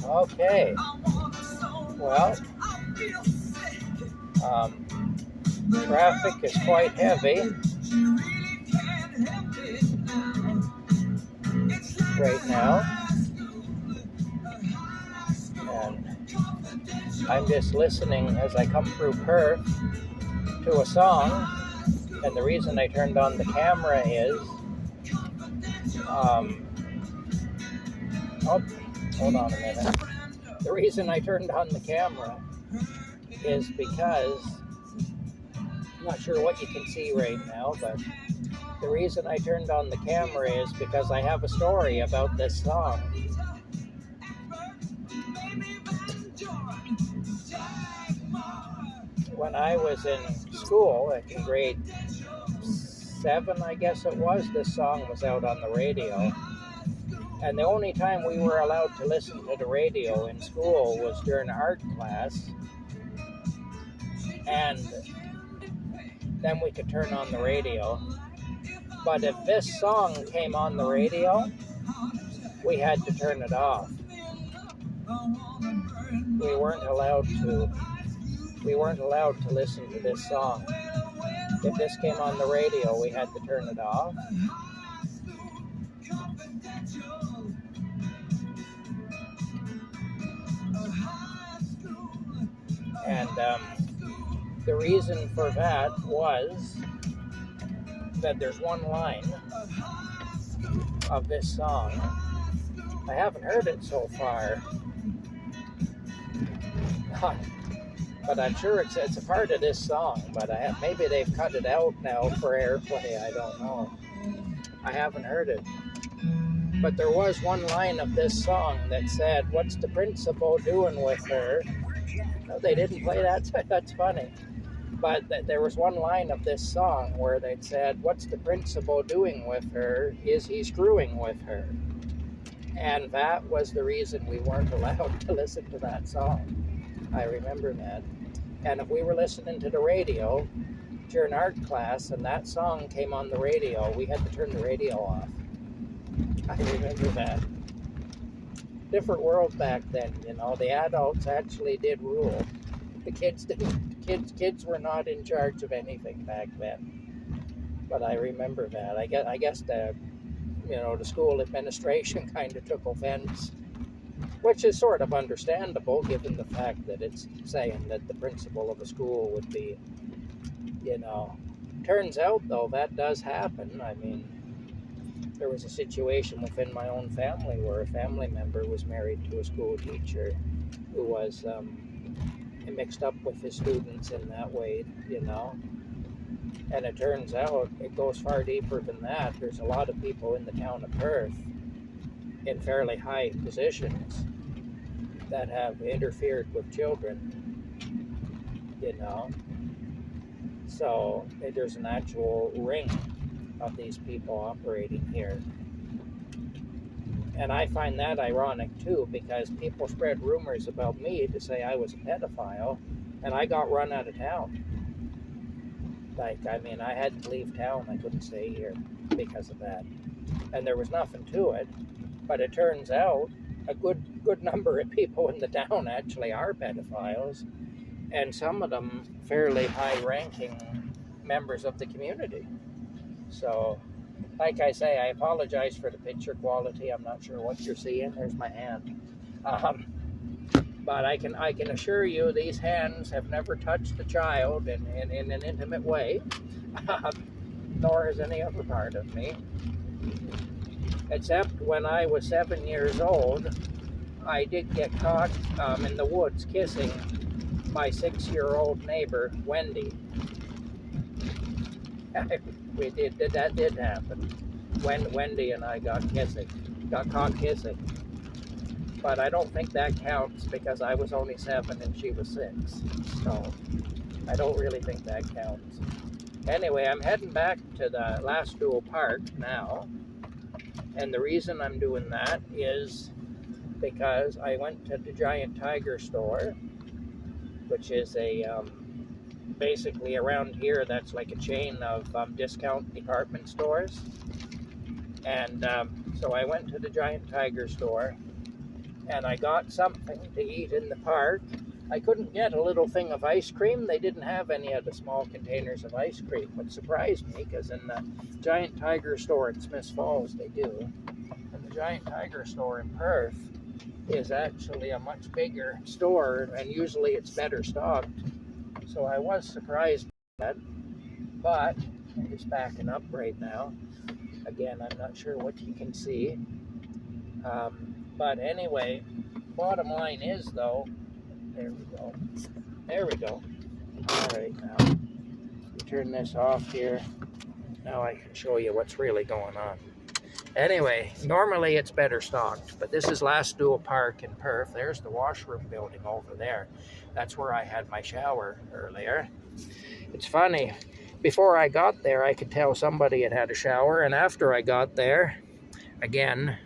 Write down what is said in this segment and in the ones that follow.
Okay. Well, traffic is quite heavy right now, and I'm just listening as I come through Perth to a song, and the reason I turned on the camera is, oh, hold on a minute. The reason I turned on the camera is because, I'm not sure what you can see right now, but the reason I turned on the camera is because I have a story about this song. When I was in school, like in grade 7, I guess it was, this song was out on the radio. And the only time we were allowed to listen to the radio in school was during art class. And then we could turn on the radio. But if this song came on the radio, we had to turn it off. We weren't allowed to listen to this song. If this came on the radio, we had to turn it off. And the reason for that was that there's one line of this song. I haven't heard it so far, but I'm sure it's a part of this song, but maybe they've cut it out now for airplay, I don't know. I haven't heard it. But there was one line of this song that said, "What's the principal doing with her?" No, they didn't play that, so that's funny. But there was one line of this song where they said, "What's the principal doing with her? Is he screwing with her?" And that was the reason we weren't allowed to listen to that song. I remember that. And if we were listening to the radio during art class and that song came on the radio, we had to turn the radio off. I remember that. Different world back then, you know. The adults actually did rule. The kids didn't. Kids were not in charge of anything back then. But I remember that. I guess the school administration kind of took offense, which is sort of understandable given the fact that it's saying that the principal of a school would be, Turns out, though, that does happen. I mean, there was a situation within my own family where a family member was married to a school teacher who was mixed up with his students in that way, And it turns out it goes far deeper than that. There's a lot of people in the town of Perth in fairly high positions that have interfered with children, So there's an actual ring of these people operating here. And I find that ironic too, because people spread rumors about me to say I was a pedophile, and I got run out of town. I had to leave town. I couldn't stay here because of that. And there was nothing to it, but it turns out a good number of people in the town actually are pedophiles, and some of them fairly high-ranking members of the community. So, like I say, I apologize for the picture quality. I'm not sure what you're seeing. There's my hand. But I can assure you these hands have never touched a child in an intimate way, nor has any other part of me. Except when I was 7 years old, I did get caught in the woods kissing my 6-year-old neighbor, Wendy. That did happen. When Wendy and I got caught kissing. But I don't think that counts because I was only 7 and she was 6. So I don't really think that counts. Anyway, I'm heading back to the Lascaux Park now. And the reason I'm doing that is because I went to the Giant Tiger store, which is basically around here, that's like a chain of discount department stores. And so I went to the Giant Tiger store, and I got something to eat in the park. I couldn't get a little thing of ice cream. They didn't have any of the small containers of ice cream, which surprised me because in the Giant Tiger store in Smiths Falls they do. And the Giant Tiger store in Perth is actually a much bigger store, and usually it's better stocked. So I was surprised by that, but I'm just backing up right now. Again, I'm not sure what you can see. But anyway, bottom line is though, there we go. There we go. All right, now turn this off here. Now I can show you what's really going on. Anyway, normally it's better stocked, but this is Last Dual Park in Perth. There's the washroom building over there. That's where I had my shower earlier. It's funny, before I got there, I could tell somebody had had a shower, and after I got there, again,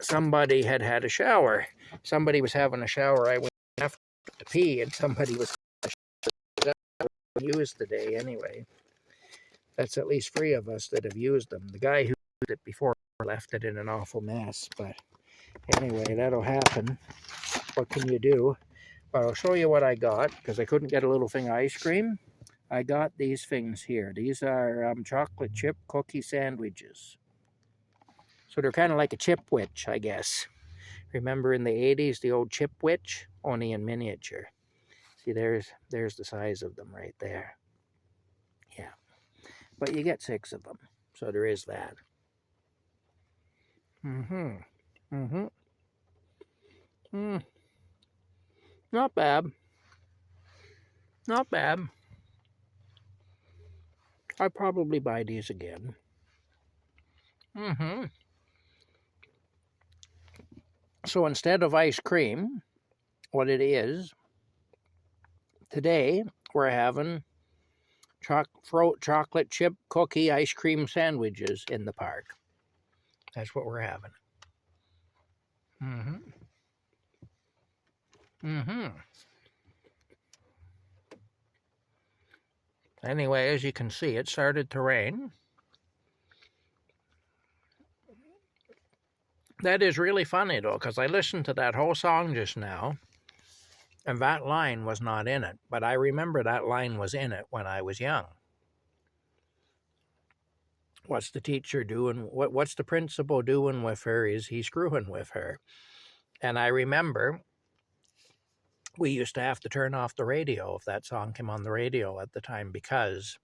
somebody had had a shower. Somebody was having a shower. I went after to pee, and somebody was used today anyway. That's at least 3 of us that have used them. The guy who used it before left it in an awful mess, but anyway, that'll happen. What can you do? But I'll show you what I got, because I couldn't get a little thing of ice cream. I got these things here. These are chocolate chip cookie sandwiches. So they're kind of like a chip witch, I guess. Remember in the 80s, the old chip witch? Only in miniature. See, there's the size of them right there. Yeah. But you get 6 of them. So there is that. Not bad. Not bad. I'd probably buy these again. So instead of ice cream, what it is, today we're having chocolate chip cookie ice cream sandwiches in the park. That's what we're having. Anyway, as you can see, it started to rain. That is really funny, though, because I listened to that whole song just now, and that line was not in it. But I remember that line was in it when I was young. What's the teacher doing? What's the principal doing with her? Is he screwing with her? And I remember we used to have to turn off the radio if that song came on the radio at the time because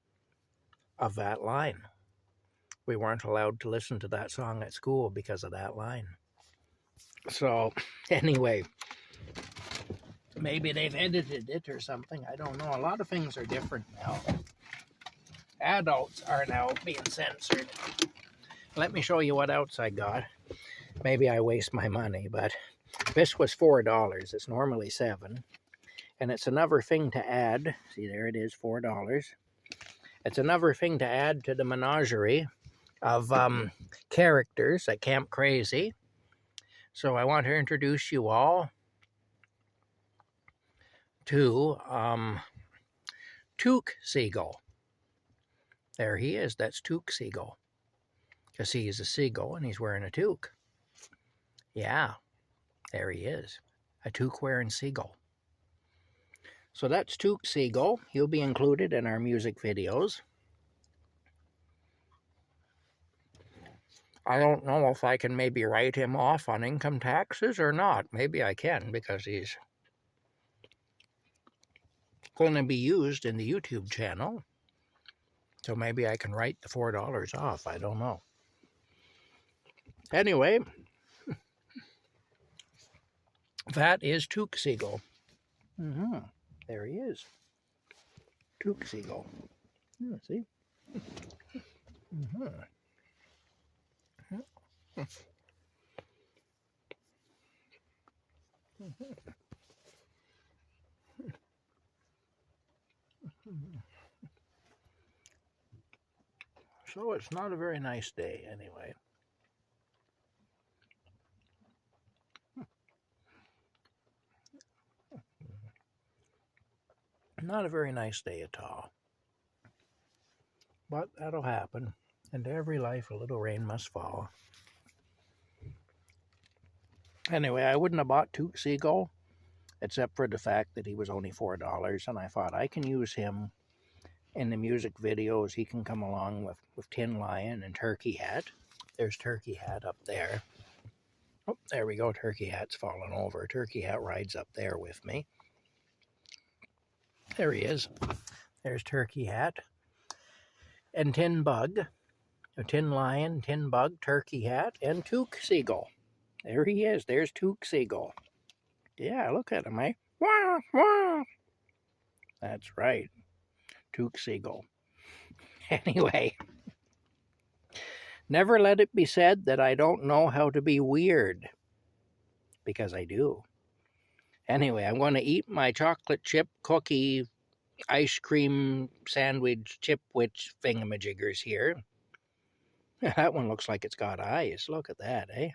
of that line. We weren't allowed to listen to that song at school because of that line. So, anyway, maybe they've edited it or something. I don't know. A lot of things are different now. Adults are now being censored. Let me show you what else I got. Maybe I waste my money, but this was $4. It's normally $7. And it's another thing to add. See, there it is, $4. It's another thing to add to the menagerie of characters at Camp Crazy. So I want to introduce you all to Toque Seagull. There he is. That's Toque Seagull. Because he is a seagull and he's wearing a toque. Yeah, there he is. A toque-wearing seagull. So that's Toque Seagull. He'll be included in our music videos. I don't know if I can maybe write him off on income taxes or not. Maybe I can because he's going to be used in the YouTube channel. So maybe I can write the $4 off. I don't know. Anyway, that is Toque Seagull. There he is. Toque Seagull. Yeah, see? So it's not a very nice day anyway. Not a very nice day at all. But that'll happen. And to every life a little rain must fall. Anyway, I wouldn't have bought Toque Seagull, except for the fact that he was only $4, and I thought I can use him in the music videos. He can come along with Tin Lion and Turkey Hat. There's Turkey Hat up there. Oh, there we go. Turkey Hat's fallen over. Turkey Hat rides up there with me. There he is. There's Turkey Hat. And Tin Bug. Tin Lion, Tin Bug, Turkey Hat, and Toque Seagull. There he is. There's Toque Seagull. Yeah, look at him, eh? Wah, wah. That's right. Toque Seagull. Anyway, never let it be said that I don't know how to be weird. Because I do. Anyway, I'm going to eat my chocolate chip cookie ice cream sandwich chipwich thingamajiggers here. That one looks like it's got eyes. Look at that, eh?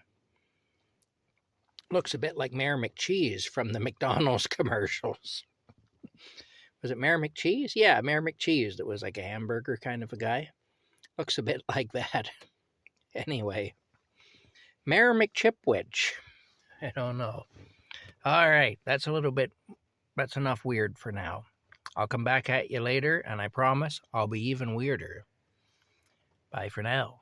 Looks a bit like Mayor McCheese from the McDonald's commercials. Was it Mayor McCheese? Yeah, Mayor McCheese that was like a hamburger kind of a guy. Looks a bit like that. Anyway, Mayor McChipwich. I don't know. All right, that's enough weird for now. I'll come back at you later, and I promise I'll be even weirder. Bye for now.